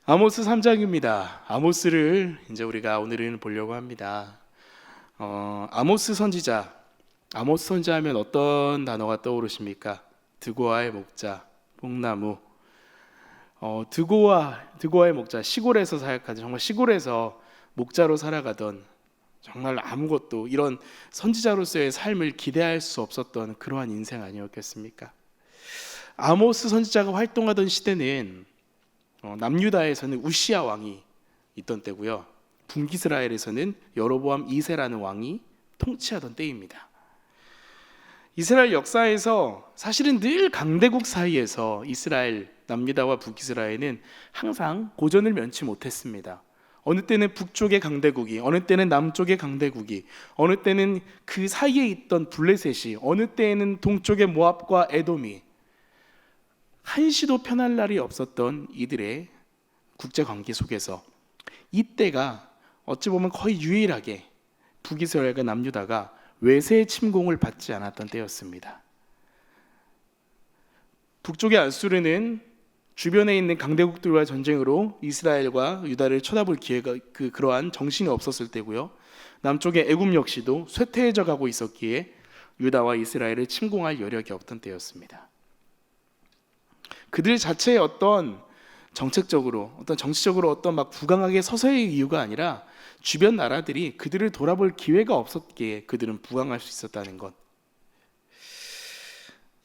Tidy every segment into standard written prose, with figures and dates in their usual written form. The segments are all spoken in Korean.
아모스 3장입니다. 아모스를 이제 우리가 오늘은 보려고 합니다. 아모스 선지자. 아모스 선지자하면 어떤 단어가 떠오르십니까? 드고아의 목자, 뽕나무. 드고아의 목자, 시골에서 살아가던, 정말 시골에서 목자로 살아가던, 정말 아무것도 이런 선지자로서의 삶을 기대할 수 없었던 그러한 인생 아니었겠습니까? 아모스 선지자가 활동하던 시대는 남유다에서는 우시야 왕이 있던 때고요, 북이스라엘에서는 여로보암 2세라는 왕이 통치하던 때입니다. 이스라엘 역사에서 사실은 늘 강대국 사이에서 이스라엘, 남유다와 북이스라엘은 항상 고전을 면치 못했습니다. 어느 때는 북쪽의 강대국이, 어느 때는 남쪽의 강대국이, 어느 때는 그 사이에 있던 블레셋이, 어느 때에는 동쪽의 모압과 에돔이, 한시도 편할 날이 없었던 이들의 국제관계 속에서 이때가 어찌 보면 거의 유일하게 북이스라엘과 남유다가 외세의 침공을 받지 않았던 때였습니다. 북쪽의 아수르는 주변에 있는 강대국들과 전쟁으로 이스라엘과 유다를 쳐다볼 기회가 그러한 정신이 없었을 때고요, 남쪽의 애굽 역시도 쇠퇴해져 가고 있었기에 유다와 이스라엘을 침공할 여력이 없던 때였습니다. 그들 자체의 어떤 정책적으로, 어떤 정치적으로 어떤 막 부강하게 서서의 이유가 아니라 주변 나라들이 그들을 돌아볼 기회가 없었기에 그들은 부강할 수 있었다는 것.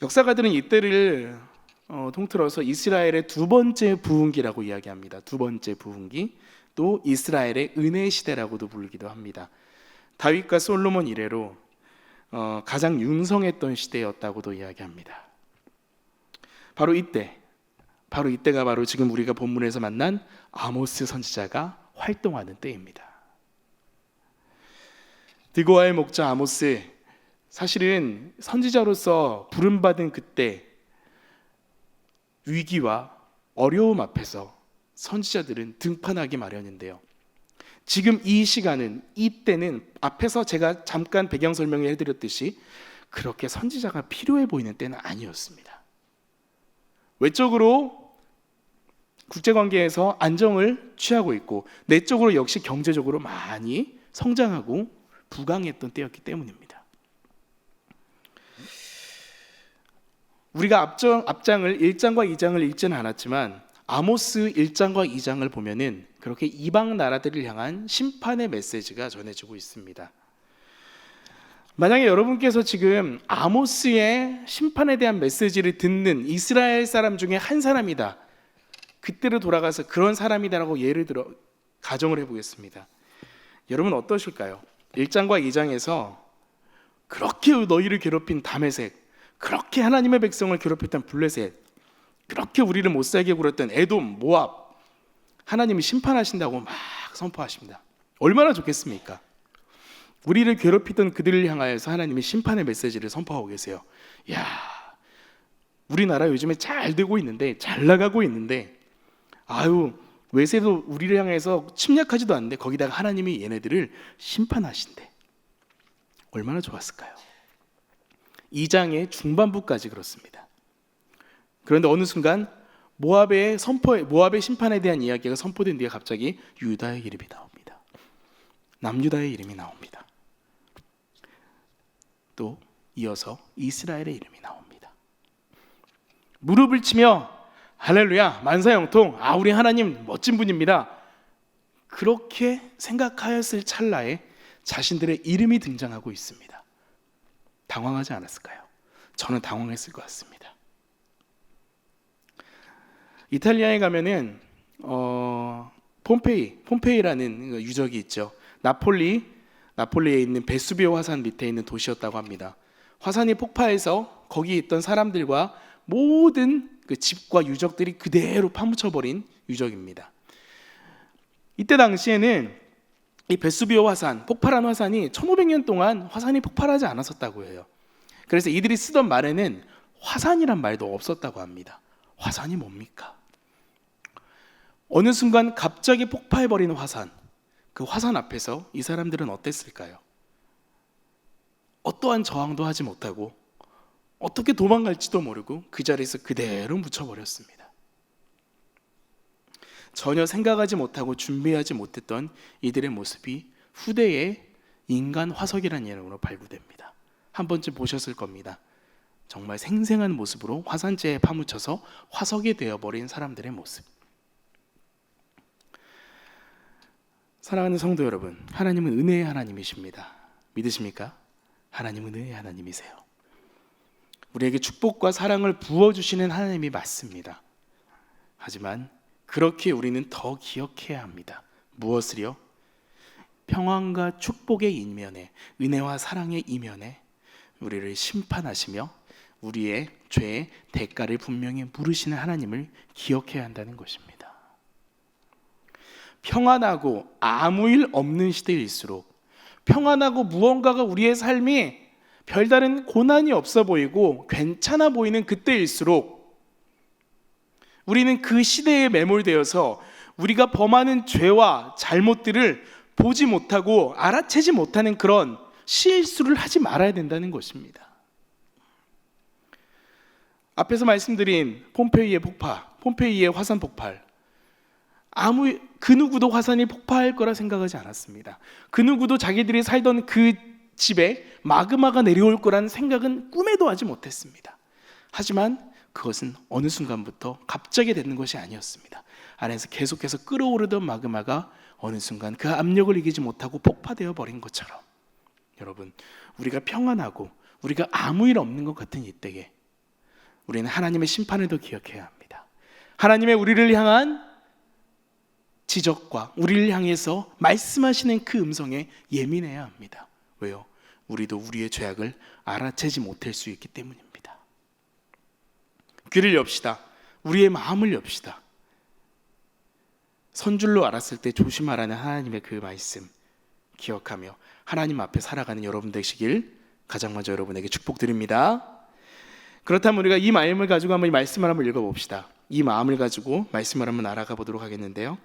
역사가들은 이때를 통틀어서 이스라엘의 두 번째 부흥기라고 이야기합니다. 두 번째 부흥기, 또 이스라엘의 은혜의 시대라고도 부르기도 합니다. 다윗과 솔로몬 이래로 가장 융성했던 시대였다고도 이야기합니다. 바로 이때가 바로 지금 우리가 본문에서 만난 아모스 선지자가 활동하는 때입니다. 드고아의 목자 아모스, 사실은 선지자로서 부름받은 그때 위기와 어려움 앞에서 선지자들은 등판하기 마련인데요, 지금 이 시간은, 이때는 앞에서 제가 잠깐 배경 설명을 해드렸듯이 그렇게 선지자가 필요해 보이는 때는 아니었습니다. 외적으로 국제관계에서 안정을 취하고 있고, 내적으로 역시 경제적으로 많이 성장하고 부강했던 때였기 때문입니다. 우리가 앞장을 1장과 2장을 읽지는 않았지만 아모스 1장과 2장을 보면은 그렇게 이방 나라들을 향한 심판의 메시지가 전해지고 있습니다. 만약에 여러분께서 지금 아모스의 심판에 대한 메시지를 듣는 이스라엘 사람 중에 한 사람이다, 그때로 돌아가서 그런 사람이다라고 예를 들어 가정을 해보겠습니다. 여러분 어떠실까요? 1장과 2장에서 그렇게 너희를 괴롭힌 다메섹, 그렇게 하나님의 백성을 괴롭혔던 블레셋, 그렇게 우리를 못살게 굴었던 에돔, 모압, 하나님이 심판하신다고 막 선포하십니다. 얼마나 좋겠습니까? 우리를 괴롭히던 그들을 향하여서 하나님이 심판의 메시지를 선포하고 계세요. 야, 우리나라 요즘에 잘 되고 있는데, 잘 나가고 있는데, 아유, 외세도 우리를 향해서 침략하지도 않는데 거기다가 하나님이 얘네들을 심판하신대. 얼마나 좋았을까요? 2장의 중반부까지 그렇습니다. 그런데 어느 순간 모압의 심판에 대한 이야기가 선포된 뒤에 갑자기 유다의 이름이 나옵니다. 남유다의 이름이 나옵니다. 또 이어서 이스라엘의 이름이 나옵니다. 무릎을 치며 할렐루야, 만사형통, 우리 하나님 멋진 분입니다, 그렇게 생각하였을 찰나에 자신들의 이름이 등장하고 있습니다. 당황하지 않았을까요? 저는 당황했을 것 같습니다. 이탈리아에 가면은 폼페이라는 유적이 있죠. 나폴리에 있는 베수비오 화산 밑에 있는 도시였다고 합니다. 화산이 폭파해서 거기에 있던 사람들과 모든 그 집과 유적들이 그대로 파묻혀버린 유적입니다. 이때 당시에는 이 베수비오 화산, 폭발한 화산이 1500년 동안 화산이 폭발하지 않았었다고 해요. 그래서 이들이 쓰던 말에는 화산이란 말도 없었다고 합니다. 화산이 뭡니까? 어느 순간 갑자기 폭파해버리는 화산, 그 화산 앞에서 이 사람들은 어땠을까요? 어떠한 저항도 하지 못하고 어떻게 도망갈지도 모르고 그 자리에서 그대로 묻혀버렸습니다. 전혀 생각하지 못하고 준비하지 못했던 이들의 모습이 후대의 인간 화석이라는 이름으로 발굴됩니다. 한 번쯤 보셨을 겁니다. 정말 생생한 모습으로 화산재에 파묻혀서 화석이 되어버린 사람들의 모습. 사랑하는 성도 여러분, 하나님은 은혜의 하나님이십니다. 믿으십니까? 하나님은 은혜의 하나님이세요. 우리에게 축복과 사랑을 부어주시는 하나님이 맞습니다. 하지만 그렇게 우리는 더 기억해야 합니다. 무엇을요? 평안과 축복의 이면에, 은혜와 사랑의 이면에 우리를 심판하시며 우리의 죄의 대가를 분명히 물으시는 하나님을 기억해야 한다는 것입니다. 평안하고 아무 일 없는 시대일수록, 평안하고 무언가가 우리의 삶이 별다른 고난이 없어 보이고 괜찮아 보이는 그때일수록 우리는 그 시대에 매몰되어서 우리가 범하는 죄와 잘못들을 보지 못하고 알아채지 못하는 그런 실수를 하지 말아야 된다는 것입니다. 앞에서 말씀드린 폼페이의 폭파, 폼페이의 화산 폭발, 그 누구도 화산이 폭파할 거라 생각하지 않았습니다. 그 누구도 자기들이 살던 그 집에 마그마가 내려올 거라는 생각은 꿈에도 하지 못했습니다. 하지만 그것은 어느 순간부터 갑자기 되는 것이 아니었습니다. 안에서 계속해서 끓어오르던 마그마가 어느 순간 그 압력을 이기지 못하고 폭파되어 버린 것처럼, 여러분, 우리가 평안하고 우리가 아무 일 없는 것 같은 이때에 우리는 하나님의 심판을 더 기억해야 합니다. 하나님의 우리를 향한 지적과 우리를 향해서 말씀하시는 그 음성에 예민해야 합니다. 왜요? 우리도 우리의 죄악을 알아채지 못할 수 있기 때문입니다. 귀를 엽시다. 우리의 마음을 엽시다. 선줄로 알았을 때 조심하라는 하나님의 그 말씀 기억하며 하나님 앞에 살아가는 여러분 되시길 가장 먼저 여러분에게 축복드립니다. 그렇다면 우리가 이 마음을 가지고 한번 이 말씀을 한번 읽어봅시다. 이 마음을 가지고 말씀을 한번 알아가 보도록 하겠는데요,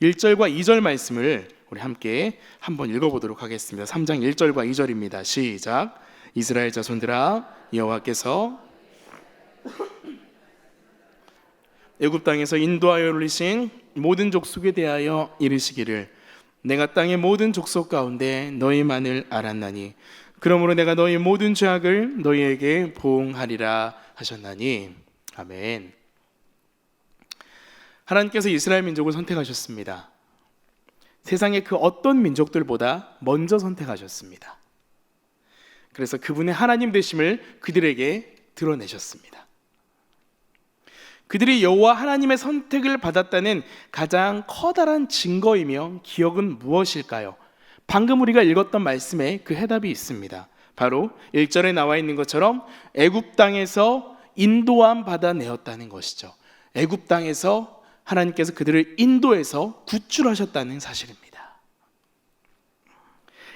1절과 2절 말씀을 우리 함께 한번 읽어보도록 하겠습니다. 3장 1절과 2절입니다. 시작. 이스라엘 자손들아, 여호와께서 애굽 땅에서 인도하여 올리신 모든 족속에 대하여 이르시기를, 내가 땅의 모든 족속 가운데 너희만을 알았나니 그러므로 내가 너희 모든 죄악을 너희에게 보응하리라 하셨나니. 아멘. 하나님께서 이스라엘 민족을 선택하셨습니다. 세상의 그 어떤 민족들보다 먼저 선택하셨습니다. 그래서 그분의 하나님 되심을 그들에게 드러내셨습니다. 그들이 여호와 하나님의 선택을 받았다는 가장 커다란 증거이며 기억은 무엇일까요? 방금 우리가 읽었던 말씀에 그 해답이 있습니다. 바로 1절에 나와 있는 것처럼 애굽 땅에서 인도함 받아내었다는 것이죠. 애굽 땅에서 하나님께서 그들을 인도해서 구출하셨다는 사실입니다.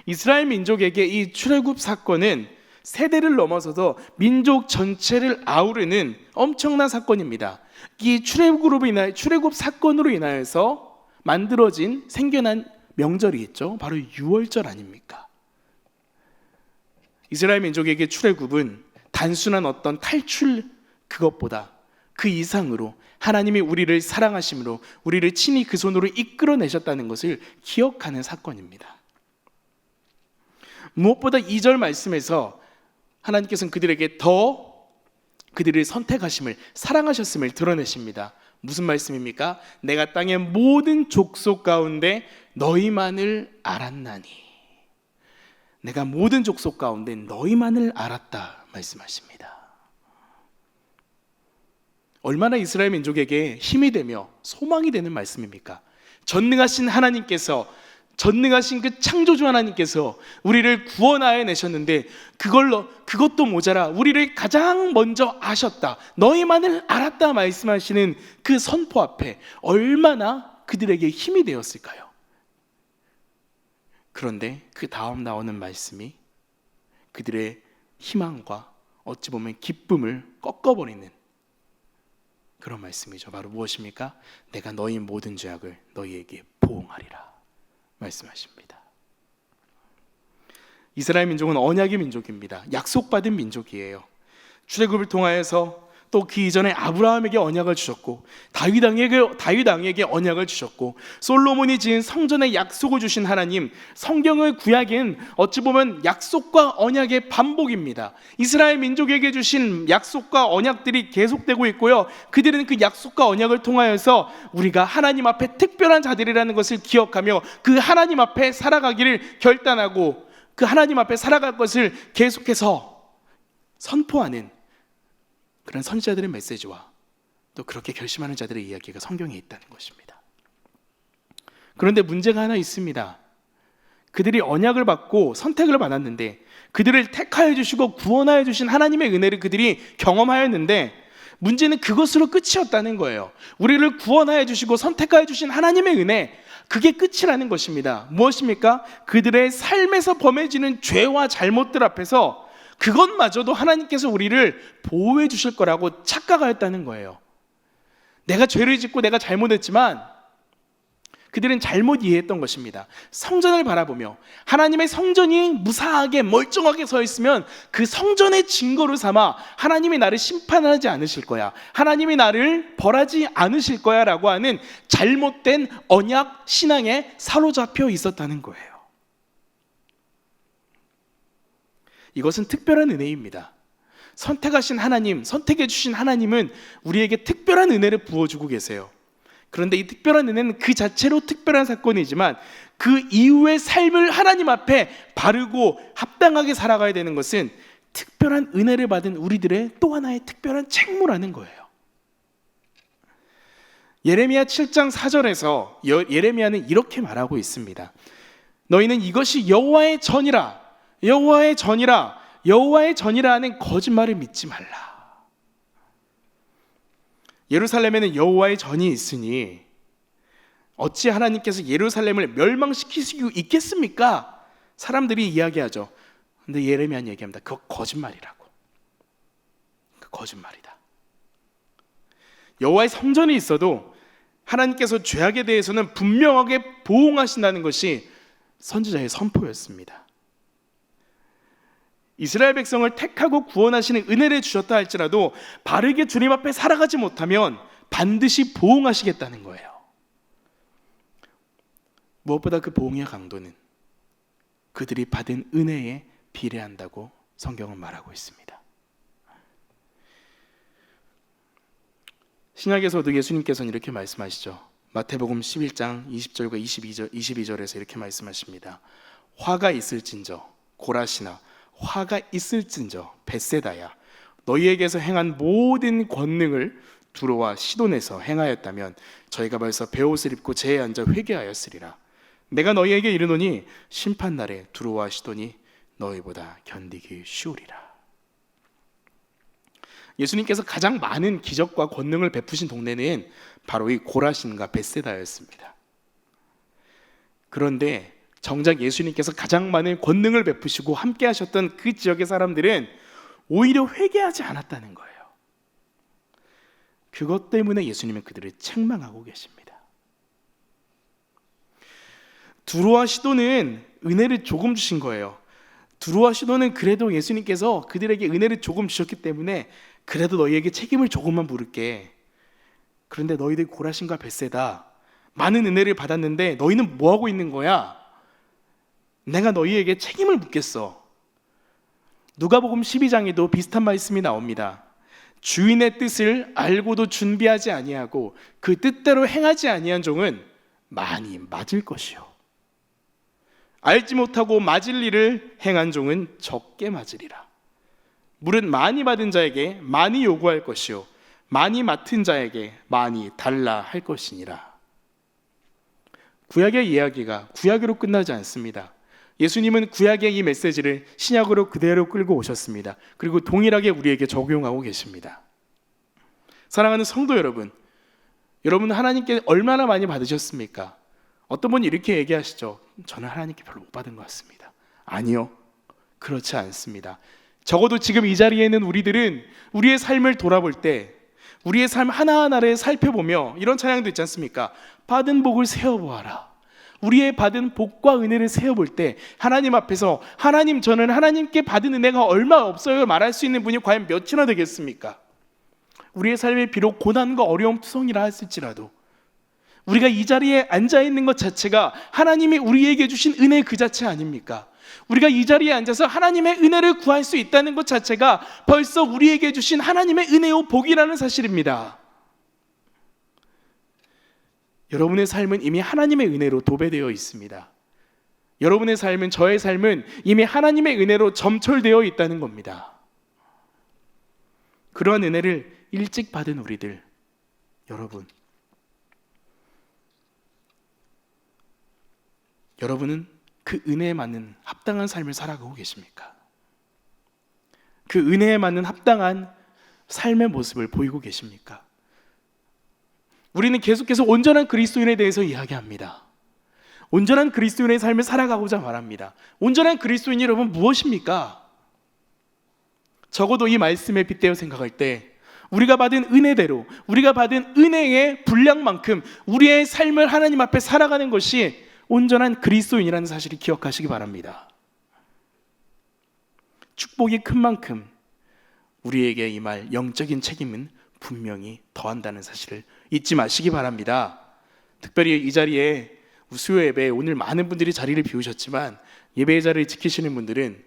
이스라엘 민족에게 이 출애굽 사건은 세대를 넘어서서 민족 전체를 아우르는 엄청난 사건입니다. 이 출애굽 사건으로 인하여서 만들어진 생겨난 명절이 있죠. 바로 유월절 아닙니까? 이스라엘 민족에게 출애굽은 단순한 어떤 탈출 그것보다 그 이상으로 하나님이 우리를 사랑하심으로 우리를 친히 그 손으로 이끌어내셨다는 것을 기억하는 사건입니다. 무엇보다 2절 말씀에서 하나님께서는 그들에게 더 그들을 선택하심을, 사랑하셨음을 드러내십니다. 무슨 말씀입니까? 내가 땅의 모든 족속 가운데 너희만을 알았나니. 내가 모든 족속 가운데 너희만을 알았다 말씀하십니다. 얼마나 이스라엘 민족에게 힘이 되며 소망이 되는 말씀입니까? 전능하신 하나님께서, 전능하신 그 창조주 하나님께서 우리를 구원하여 내셨는데 그것도 모자라 우리를 가장 먼저 아셨다, 너희만을 알았다 말씀하시는 그 선포 앞에 얼마나 그들에게 힘이 되었을까요? 그런데 그 다음 나오는 말씀이 그들의 희망과 어찌 보면 기쁨을 꺾어버리는 그런 말씀이죠. 바로 무엇입니까? 내가 너희 모든 죄악을 너희에게 보응하리라 말씀하십니다. 이스라엘 민족은 언약의 민족입니다. 약속받은 민족이에요. 출애굽을 통하여서 또 그 이전에 아브라함에게 언약을 주셨고 다윗 왕에게 언약을 주셨고 솔로몬이 지은 성전에 약속을 주신 하나님, 성경의 구약은 어찌 보면 약속과 언약의 반복입니다. 이스라엘 민족에게 주신 약속과 언약들이 계속되고 있고요, 그들은 그 약속과 언약을 통하여서 우리가 하나님 앞에 특별한 자들이라는 것을 기억하며 그 하나님 앞에 살아가기를 결단하고 그 하나님 앞에 살아갈 것을 계속해서 선포하는 그런 선지자들의 메시지와 또 그렇게 결심하는 자들의 이야기가 성경에 있다는 것입니다. 그런데 문제가 하나 있습니다. 그들이 언약을 받고 선택을 받았는데, 그들을 택하여 주시고 구원하여 주신 하나님의 은혜를 그들이 경험하였는데, 문제는 그것으로 끝이었다는 거예요. 우리를 구원하여 주시고 선택하여 주신 하나님의 은혜, 그게 끝이라는 것입니다. 무엇입니까? 그들의 삶에서 범해지는 죄와 잘못들 앞에서 그것마저도 하나님께서 우리를 보호해 주실 거라고 착각하였다는 거예요. 내가 죄를 짓고 내가 잘못했지만 그들은 잘못 이해했던 것입니다. 성전을 바라보며 하나님의 성전이 무사하게 멀쩡하게 서 있으면 그 성전의 증거로 삼아 하나님이 나를 심판하지 않으실 거야, 하나님이 나를 벌하지 않으실 거야 라고 하는 잘못된 언약 신앙에 사로잡혀 있었다는 거예요. 이것은 특별한 은혜입니다. 선택하신 하나님, 선택해 주신 하나님은 우리에게 특별한 은혜를 부어주고 계세요. 그런데 이 특별한 은혜는 그 자체로 특별한 사건이지만 그 이후의 삶을 하나님 앞에 바르고 합당하게 살아가야 되는 것은 특별한 은혜를 받은 우리들의 또 하나의 특별한 책무라는 거예요. 예레미야 7장 4절에서 예레미야는 이렇게 말하고 있습니다. 너희는 이것이 여호와의 전이라, 여호와의 전이라, 여호와의 전이라 하는 거짓말을 믿지 말라. 예루살렘에는 여호와의 전이 있으니 어찌 하나님께서 예루살렘을 멸망시킬 수 있겠습니까? 사람들이 이야기하죠. 근데 예레미야는 얘기합니다. 그거 거짓말이라고. 그 거짓말이다. 여호와의 성전이 있어도 하나님께서 죄악에 대해서는 분명하게 보응하신다는 것이 선지자의 선포였습니다. 이스라엘 백성을 택하고 구원하시는 은혜를 주셨다 할지라도 바르게 주님 앞에 살아가지 못하면 반드시 보응하시겠다는 거예요. 무엇보다 그 보응의 강도는 그들이 받은 은혜에 비례한다고 성경은 말하고 있습니다. 신약에서도 예수님께서는 이렇게 말씀하시죠. 마태복음 11장 20절과 22절에서 이렇게 말씀하십니다. 화가 있을진저 고라시나, 화가 있을진저 벳세다야, 너희에게서 행한 모든 권능을 두로와 시돈에서 행하였다면 저희가 벌써 베옷을 입고 제에 앉아 회개하였으리라. 내가 너희에게 이르노니 심판날에 두로와 시돈이 너희보다 견디기 쉬우리라. 예수님께서 가장 많은 기적과 권능을 베푸신 동네는 바로 이 고라신과 벳세다였습니다. 그런데 정작 예수님께서 가장 많은 권능을 베푸시고 함께 하셨던 그 지역의 사람들은 오히려 회개하지 않았다는 거예요. 그것 때문에 예수님은 그들을 책망하고 계십니다. 두로와 시돈은 은혜를 조금 주신 거예요. 두로와 시돈은 그래도 예수님께서 그들에게 은혜를 조금 주셨기 때문에 그래도 너희에게 책임을 조금만 물을게. 그런데 너희들 고라신과 벳세다, 많은 은혜를 받았는데 너희는 뭐하고 있는 거야? 내가 너희에게 책임을 묻겠어. 누가복음 12장에도 비슷한 말씀이 나옵니다. 주인의 뜻을 알고도 준비하지 아니하고 그 뜻대로 행하지 아니한 종은 많이 맞을 것이요, 알지 못하고 맞을 일을 행한 종은 적게 맞으리라. 무릇 많이 받은 자에게 많이 요구할 것이요 많이 맡은 자에게 많이 달라 할 것이니라. 구약의 이야기가 구약으로 끝나지 않습니다. 예수님은 구약의 이 메시지를 신약으로 그대로 끌고 오셨습니다. 그리고 동일하게 우리에게 적용하고 계십니다. 사랑하는 성도 여러분, 여러분은 하나님께 얼마나 많이 받으셨습니까? 어떤 분이 이렇게 얘기하시죠. 저는 하나님께 별로 못 받은 것 같습니다. 아니요, 그렇지 않습니다. 적어도 지금 이 자리에 있는 우리들은 우리의 삶을 돌아볼 때 우리의 삶 하나하나를 살펴보며 이런 찬양도 있지 않습니까? 받은 복을 세어보아라. 우리의 받은 복과 은혜를 세어볼 때 하나님 앞에서 하나님, 저는 하나님께 받은 은혜가 얼마 없어요 말할 수 있는 분이 과연 몇이나 되겠습니까? 우리의 삶이 비록 고난과 어려움 투성이라 했을지라도 우리가 이 자리에 앉아 있는 것 자체가 하나님이 우리에게 주신 은혜 그 자체 아닙니까? 우리가 이 자리에 앉아서 하나님의 은혜를 구할 수 있다는 것 자체가 벌써 우리에게 주신 하나님의 은혜요 복이라는 사실입니다. 여러분의 삶은 이미 하나님의 은혜로 도배되어 있습니다. 여러분의 삶은, 저의 삶은 이미 하나님의 은혜로 점철되어 있다는 겁니다. 그러한 은혜를 일찍 받은 우리들, 여러분은 그 은혜에 맞는 합당한 삶을 살아가고 계십니까? 그 은혜에 맞는 합당한 삶의 모습을 보이고 계십니까? 우리는 계속해서 온전한 그리스도인에 대해서 이야기합니다. 온전한 그리스도인의 삶을 살아가고자 말합니다. 온전한 그리스도인 여러분 무엇입니까? 적어도 이 말씀에 빗대어 생각할 때 우리가 받은 은혜대로, 우리가 받은 은혜의 분량만큼 우리의 삶을 하나님 앞에 살아가는 것이 온전한 그리스도인이라는 사실을 기억하시기 바랍니다. 축복이 큰 만큼 우리에게 임할 영적인 책임은 분명히 더한다는 사실을 잊지 마시기 바랍니다. 특별히 이 자리에 수요 예배에 오늘 많은 분들이 자리를 비우셨지만 예배의 자리를 지키시는 분들은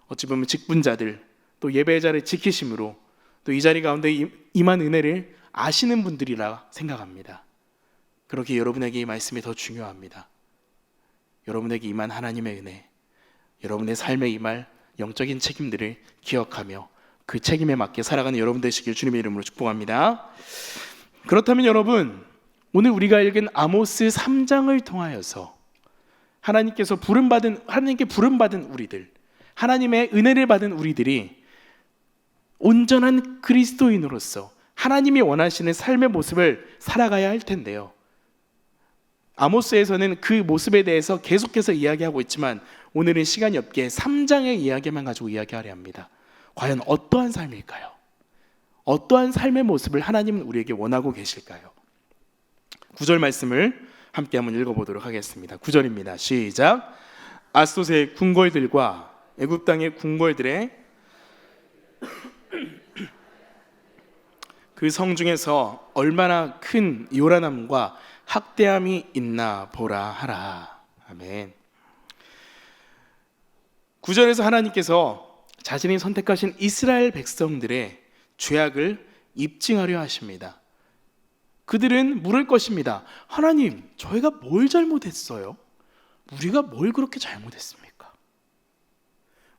어찌 보면 직분자들, 또 예배의 자리를 지키심으로 또 이 자리 가운데 임한 은혜를 아시는 분들이라 생각합니다. 그렇게 여러분에게 이 말씀이 더 중요합니다. 여러분에게 임한 하나님의 은혜, 여러분의 삶에 임할 영적인 책임들을 기억하며 그 책임에 맞게 살아가는 여러분 되시길 주님의 이름으로 축복합니다. 그렇다면 여러분, 오늘 우리가 읽은 아모스 3장을 통하여서 하나님께 부름받은 우리들, 하나님의 은혜를 받은 우리들이 온전한 그리스도인으로서 하나님이 원하시는 삶의 모습을 살아가야 할 텐데요, 아모스에서는 그 모습에 대해서 계속해서 이야기하고 있지만 오늘은 시간이 없기에 3장의 이야기만 가지고 이야기하려 합니다. 과연 어떠한 삶일까요? 어떠한 삶의 모습을 하나님은 우리에게 원하고 계실까요? 9절 말씀을 함께 한번 읽어보도록 하겠습니다. 9절입니다. 시작. 아스돗의 궁궐들과 애굽 땅의 궁궐들의 그 성 중에서 얼마나 큰 요란함과 학대함이 있나 보라 하라. 아멘. 9절에서 하나님께서 자신이 선택하신 이스라엘 백성들의 죄악을 입증하려 하십니다. 그들은 물을 것입니다. 하나님, 저희가 뭘 잘못했어요? 우리가 뭘 그렇게 잘못했습니까?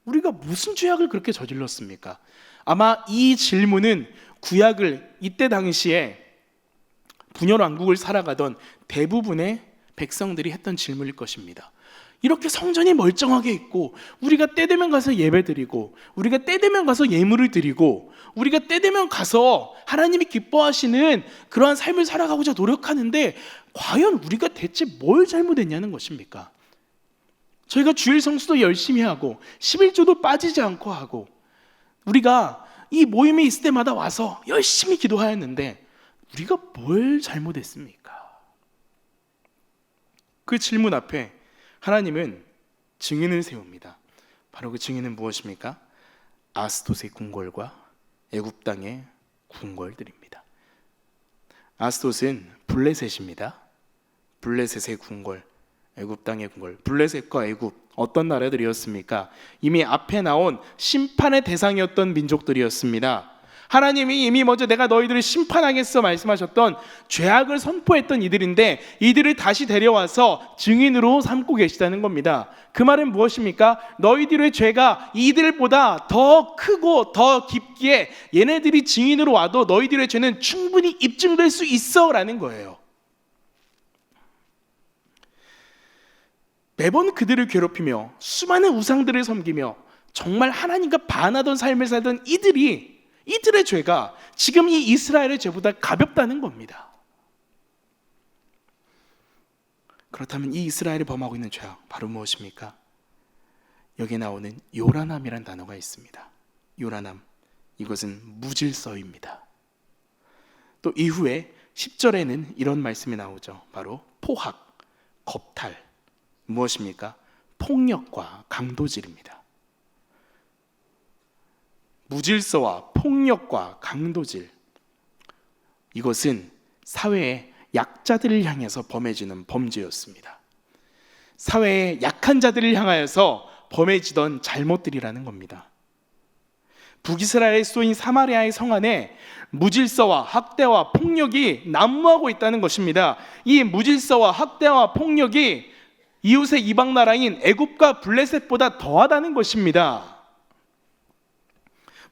우리가 무슨 죄악을 그렇게 저질렀습니까? 아마 이 질문은 구약을 이때 당시에 분열 왕국을 살아가던 대부분의 백성들이 했던 질문일 것입니다. 이렇게 성전이 멀쩡하게 있고, 우리가 때 되면 가서 예배드리고, 우리가 때 되면 가서 예물을 드리고, 우리가 때 되면 가서 하나님이 기뻐하시는 그러한 삶을 살아가고자 노력하는데 과연 우리가 대체 뭘 잘못했냐는 것입니까? 저희가 주일 성수도 열심히 하고 11조도 빠지지 않고 하고, 우리가 이 모임이 있을 때마다 와서 열심히 기도하였는데 우리가 뭘 잘못했습니까? 그 질문 앞에 하나님은 증인을 세웁니다. 바로 그 증인은 무엇입니까? 아스돗의 궁궐과 애굽 땅의 궁궐들입니다. 아스돗은 블레셋입니다. 블레셋의 궁궐, 애굽 땅의 궁궐. 블레셋과 애굽, 어떤 나라들이었습니까? 이미 앞에 나온 심판의 대상이었던 민족들이었습니다. 하나님이 이미 먼저 내가 너희들을 심판하겠어 말씀하셨던 죄악을 선포했던 이들인데, 이들을 다시 데려와서 증인으로 삼고 계시다는 겁니다. 그 말은 무엇입니까? 너희들의 죄가 이들보다 더 크고 더 깊기에 얘네들이 증인으로 와도 너희들의 죄는 충분히 입증될 수 있어 라는 거예요. 매번 그들을 괴롭히며 수많은 우상들을 섬기며 정말 하나님과 반하던 삶을 살던 이들의 죄가 지금 이 이스라엘의 죄보다 가볍다는 겁니다. 그렇다면 이 이스라엘이 범하고 있는 죄악 바로 무엇입니까? 여기에 나오는 요란함이라는 단어가 있습니다. 요란함, 이것은 무질서입니다. 또 이후에 10절에는 이런 말씀이 나오죠. 바로 포학, 겁탈, 무엇입니까? 폭력과 강도질입니다. 무질서와 폭력과 강도질, 이것은 사회의 약자들을 향해서 범해지는 범죄였습니다. 사회의 약한 자들을 향하여서 범해지던 잘못들이라는 겁니다. 북이스라엘에 쏘인 사마리아의 성 안에 무질서와 학대와 폭력이 난무하고 있다는 것입니다. 이 무질서와 학대와 폭력이 이웃의 이방 나라인 애굽과 블레셋보다 더하다는 것입니다.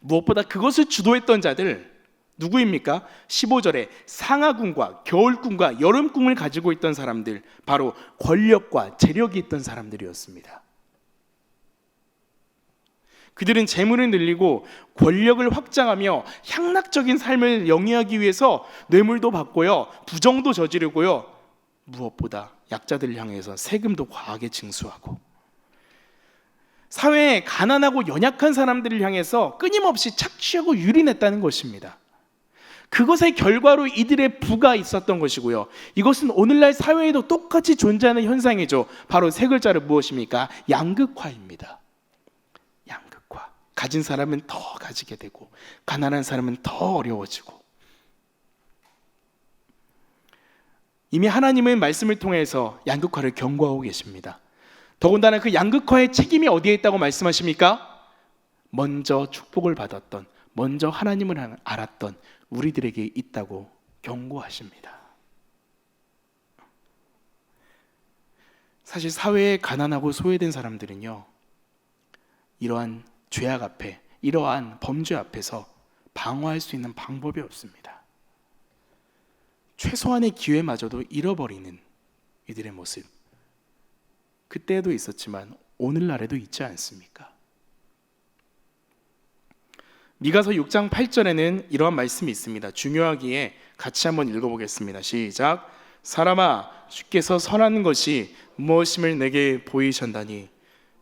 무엇보다 그것을 주도했던 자들 누구입니까? 15절에 상하군과 겨울군과 여름군을 가지고 있던 사람들, 바로 권력과 재력이 있던 사람들이었습니다. 그들은 재물을 늘리고 권력을 확장하며 향락적인 삶을 영위하기 위해서 뇌물도 받고요, 부정도 저지르고요, 무엇보다 약자들을 향해서 세금도 과하게 징수하고 사회에 가난하고 연약한 사람들을 향해서 끊임없이 착취하고 유린했다는 것입니다. 그것의 결과로 이들의 부가 있었던 것이고요, 이것은 오늘날 사회에도 똑같이 존재하는 현상이죠. 바로 세 글자로 무엇입니까? 양극화입니다. 양극화. 가진 사람은 더 가지게 되고 가난한 사람은 더 어려워지고. 이미 하나님은 말씀을 통해서 양극화를 경고하고 계십니다. 더군다나 그 양극화의 책임이 어디에 있다고 말씀하십니까? 먼저 축복을 받았던, 먼저 하나님을 알았던 우리들에게 있다고 경고하십니다. 사실 사회에 가난하고 소외된 사람들은요, 이러한 죄악 앞에, 이러한 범죄 앞에서 방어할 수 있는 방법이 없습니다. 최소한의 기회마저도 잃어버리는 이들의 모습, 그때도 있었지만 오늘날에도 있지 않습니까? 미가서 6장 8절에는 이러한 말씀이 있습니다. 중요하기에 같이 한번 읽어보겠습니다. 시작. 사람아, 주께서 선한 것이 무엇임을 내게 보이셨다니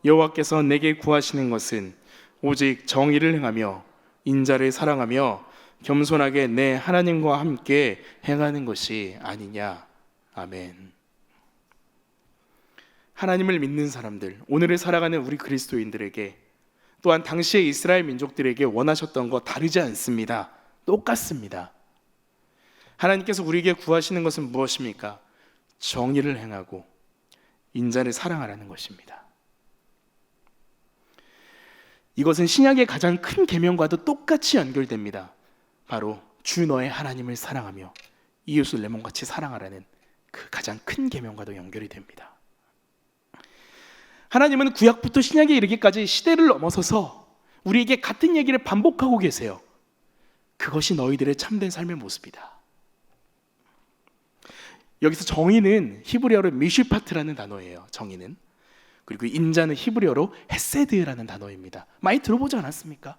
여호와께서 내게 구하시는 것은 오직 정의를 행하며 인자를 사랑하며 겸손하게 내 하나님과 함께 행하는 것이 아니냐. 아멘. 하나님을 믿는 사람들, 오늘을 살아가는 우리 그리스도인들에게, 또한 당시의 이스라엘 민족들에게 원하셨던 거 다르지 않습니다. 똑같습니다. 하나님께서 우리에게 구하시는 것은 무엇입니까? 정의를 행하고 인자를 사랑하라는 것입니다. 이것은 신약의 가장 큰 계명과도 똑같이 연결됩니다. 바로 주 너의 하나님을 사랑하며 이웃을 내 몸같이 사랑하라는 그 가장 큰 계명과도 연결이 됩니다. 하나님은 구약부터 신약에 이르기까지 시대를 넘어서서 우리에게 같은 얘기를 반복하고 계세요. 그것이 너희들의 참된 삶의 모습이다. 여기서 정의는 히브리어로 미슈파트라는 단어예요. 정의는. 그리고 인자는 히브리어로 헤세드라는 단어입니다. 많이 들어보지 않았습니까?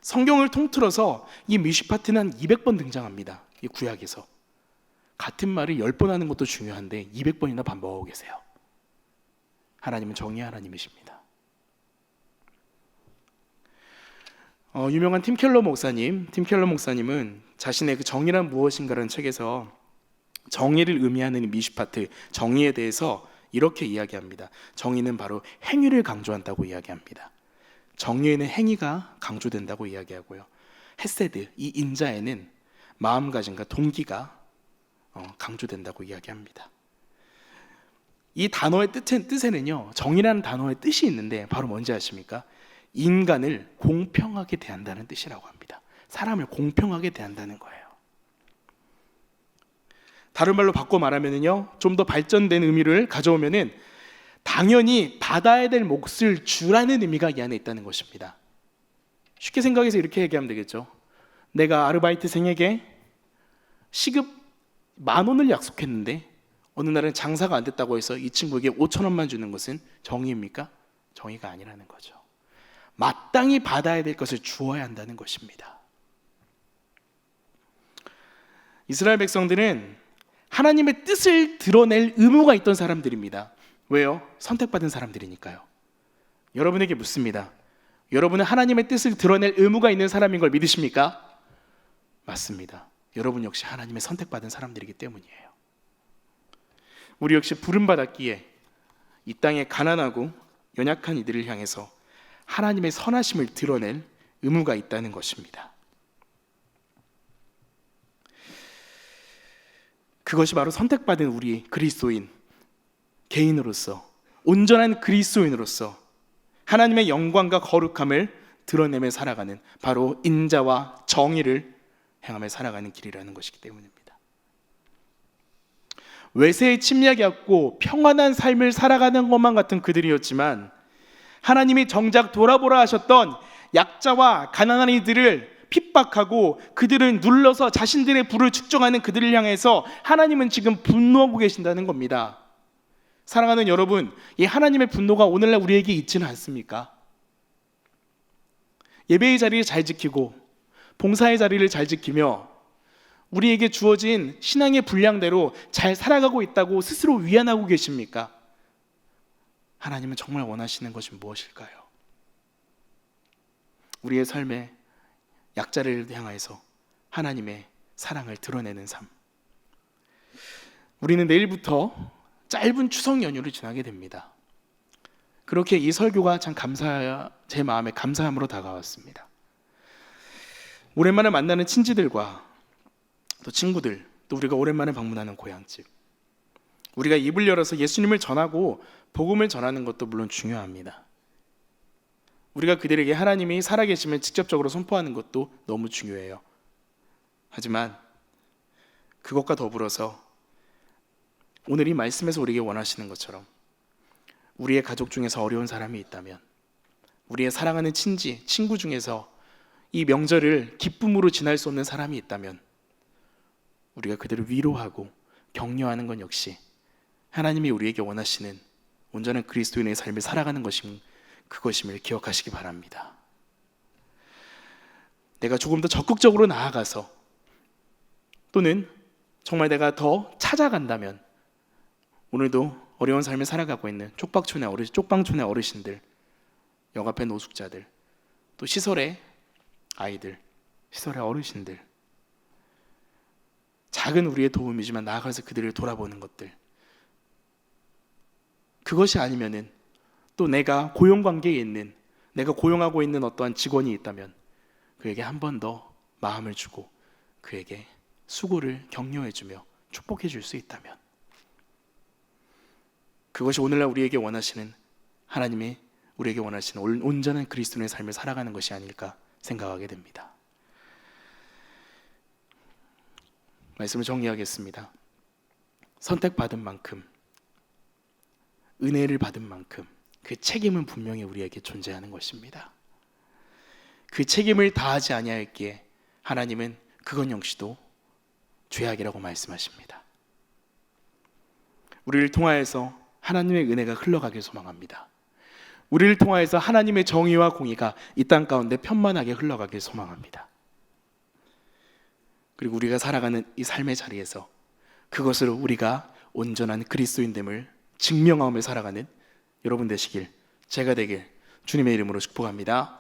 성경을 통틀어서 이 미슈파트는 한 200번 등장합니다. 이 구약에서. 같은 말을 10번 하는 것도 중요한데 200번이나 반복하고 계세요. 하나님은 정의의 하나님이십니다. 유명한 팀 켈러 목사님은 자신의 그 정의란 무엇인가라는 책에서 정의를 의미하는 미슈파트, 정의에 대해서 이렇게 이야기합니다. 정의는 바로 행위를 강조한다고 이야기합니다. 정의에는 행위가 강조된다고 이야기하고요, 헤세드, 이 인자에는 마음가짐과 동기가 강조된다고 이야기합니다. 이 단어의 뜻에는요, 정의라는 단어의 뜻이 있는데 바로 뭔지 아십니까? 인간을 공평하게 대한다는 뜻이라고 합니다. 사람을 공평하게 대한다는 거예요. 다른 말로 바꿔 말하면요, 좀 더 발전된 의미를 가져오면은 당연히 받아야 될 몫을 주라는 의미가 이 안에 있다는 것입니다. 쉽게 생각해서 이렇게 얘기하면 되겠죠. 내가 아르바이트생에게 시급 10,000원을 약속했는데 어느 날은 장사가 안 됐다고 해서 이 친구에게 5,000원만 주는 것은 정의입니까? 정의가 아니라는 거죠. 마땅히 받아야 될 것을 주어야 한다는 것입니다. 이스라엘 백성들은 하나님의 뜻을 드러낼 의무가 있던 사람들입니다. 왜요? 선택받은 사람들이니까요. 여러분에게 묻습니다. 여러분은 하나님의 뜻을 드러낼 의무가 있는 사람인 걸 믿으십니까? 맞습니다. 여러분 역시 하나님의 선택받은 사람들이기 때문이에요. 우리 역시 부름받았기에 이 땅에 가난하고 연약한 이들을 향해서 하나님의 선하심을 드러낼 의무가 있다는 것입니다. 그것이 바로 선택받은 우리 그리스도인 개인으로서, 온전한 그리스도인으로서 하나님의 영광과 거룩함을 드러내며 살아가는, 바로 인자와 정의를 행하며 살아가는 길이라는 것이기 때문입니다. 외세에 침략이었고 평안한 삶을 살아가는 것만 같은 그들이었지만, 하나님이 정작 돌아보라 하셨던 약자와 가난한 이들을 핍박하고 그들을 눌러서 자신들의 부를 축적하는 그들을 향해서 하나님은 지금 분노하고 계신다는 겁니다. 사랑하는 여러분, 이 하나님의 분노가 오늘날 우리에게 있지는 않습니까? 예배의 자리를 잘 지키고 봉사의 자리를 잘 지키며 우리에게 주어진 신앙의 분량대로 잘 살아가고 있다고 스스로 위안하고 계십니까? 하나님은 정말 원하시는 것이 무엇일까요? 우리의 삶에 약자를 향해서 하나님의 사랑을 드러내는 삶. 우리는 내일부터 짧은 추석 연휴를 지나게 됩니다. 그렇게 이 설교가 참 제 마음에 감사함으로 다가왔습니다. 오랜만에 만나는 친지들과 또 친구들, 또 우리가 오랜만에 방문하는 고향집, 우리가 입을 열어서 예수님을 전하고 복음을 전하는 것도 물론 중요합니다. 우리가 그들에게 하나님이 살아계심을 직접적으로 선포하는 것도 너무 중요해요. 하지만 그것과 더불어서 오늘 이 말씀에서 우리에게 원하시는 것처럼 우리의 가족 중에서 어려운 사람이 있다면, 우리의 사랑하는 친지, 친구 중에서 이 명절을 기쁨으로 지날 수 없는 사람이 있다면 우리가 그들을 위로하고 격려하는 건 역시 하나님이 우리에게 원하시는 온전한 그리스도인의 삶을 살아가는 그것임을 기억하시기 바랍니다. 내가 조금 더 적극적으로 나아가서, 또는 정말 내가 더 찾아간다면 오늘도 어려운 삶을 살아가고 있는 쪽방촌의 어르신들, 역 앞의 노숙자들, 또 시설의 아이들, 시설의 어르신들, 작은 우리의 도움이지만 나아가서 그들을 돌아보는 것들, 그것이 아니면은 또 내가 고용관계에 있는, 내가 고용하고 있는 어떠한 직원이 있다면 그에게 한 번 더 마음을 주고 그에게 수고를 격려해주며 축복해줄 수 있다면, 그것이 오늘날 우리에게 원하시는, 하나님이 우리에게 원하시는 온전한 그리스도인의 삶을 살아가는 것이 아닐까 생각하게 됩니다. 말씀을 정리하겠습니다. 선택받은 만큼, 은혜를 받은 만큼 그 책임은 분명히 우리에게 존재하는 것입니다. 그 책임을 다하지 아니하였기에 하나님은 그건 역시도 죄악이라고 말씀하십니다. 우리를 통하여서 하나님의 은혜가 흘러가길 소망합니다. 우리를 통하여서 하나님의 정의와 공의가 이 땅 가운데 편만하게 흘러가길 소망합니다. 그리고 우리가 살아가는 이 삶의 자리에서 그것을 우리가 온전한 그리스도인됨을 증명하며 살아가는 여러분 되시길, 제가 되길 주님의 이름으로 축복합니다.